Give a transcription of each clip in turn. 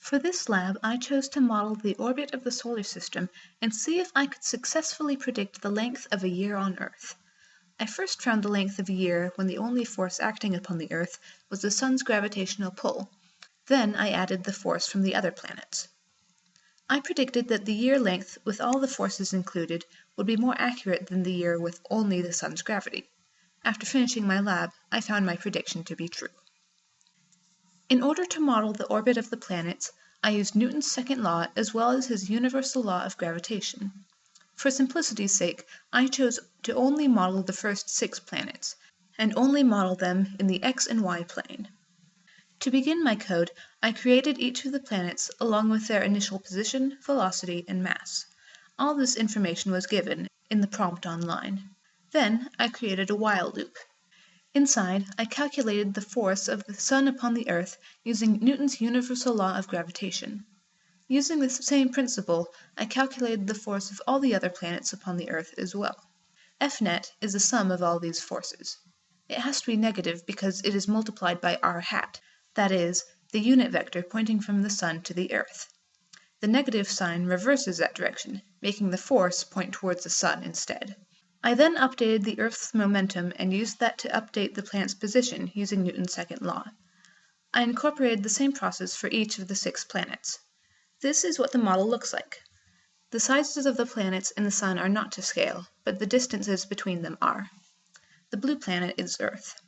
For this lab, I chose to model the orbit of the solar system and see if I could successfully predict the length of a year on Earth. I first found the length of a year when the only force acting upon the Earth was the Sun's gravitational pull. Then I added the force from the other planets. I predicted that the year length, with all the forces included, would be more accurate than the year with only the Sun's gravity. After finishing my lab, I found my prediction to be true. In order to model the orbit of the planets, I used Newton's second law as well as his universal law of gravitation. For simplicity's sake, I chose to only model the first 6 planets, and only model them in the x and y plane. To begin my code, I created each of the planets along with their initial position, velocity, and mass. All this information was given in the prompt online. Then I created a while loop. Inside, I calculated the force of the Sun upon the Earth using Newton's universal law of gravitation. Using the same principle, I calculated the force of all the other planets upon the Earth as well. Fnet is the sum of all these forces. It has to be negative because it is multiplied by r hat, that is, the unit vector pointing from the Sun to the Earth. The negative sign reverses that direction, making the force point towards the Sun instead. I then updated the Earth's momentum and used that to update the planet's position using Newton's second law. I incorporated the same process for each of the 6 planets. This is what the model looks like. The sizes of the planets and the Sun are not to scale, but the distances between them are. The blue planet is Earth.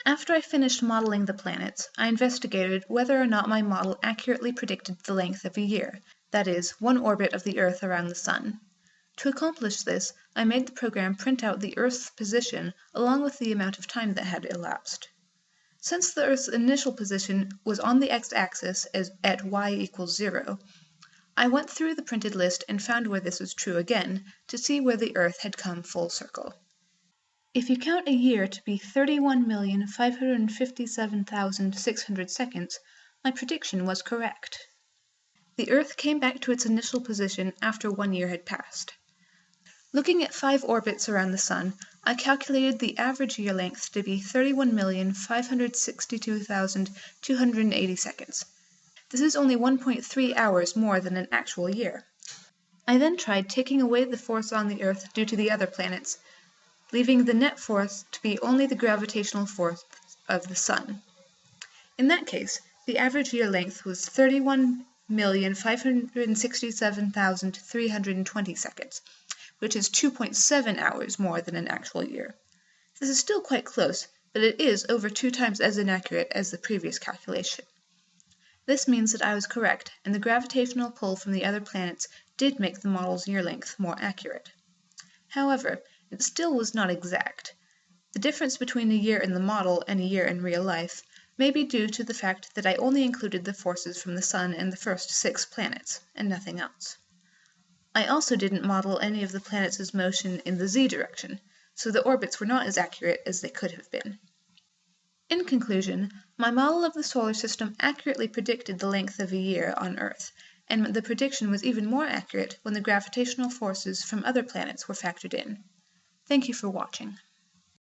After I finished modeling the planets, I investigated whether or not my model accurately predicted the length of a year, that is, one orbit of the Earth around the Sun. To accomplish this, I made the program print out the Earth's position along with the amount of time that had elapsed. Since the Earth's initial position was on the x-axis at y equals 0, I went through the printed list and found where this was true again to see where the Earth had come full circle. If you count a year to be 31,557,600 seconds, my prediction was correct. The Earth came back to its initial position after 1 year had passed. Looking at 5 orbits around the Sun, I calculated the average year length to be 31,562,280 seconds. This is only 1.3 hours more than an actual year. I then tried taking away the force on the Earth due to the other planets, leaving the net force to be only the gravitational force of the Sun. In that case, the average year length was 31,567,320 seconds, which is 2.7 hours more than an actual year. This is still quite close, but it is over 2 times as inaccurate as the previous calculation. This means that I was correct, and the gravitational pull from the other planets did make the model's year length more accurate. However, it still was not exact. The difference between a year in the model and a year in real life may be due to the fact that I only included the forces from the Sun and the first 6 planets, and nothing else. I also didn't model any of the planets' motion in the z direction, so the orbits were not as accurate as they could have been. In conclusion, my model of the solar system accurately predicted the length of a year on Earth, and the prediction was even more accurate when the gravitational forces from other planets were factored in. Thank you for watching.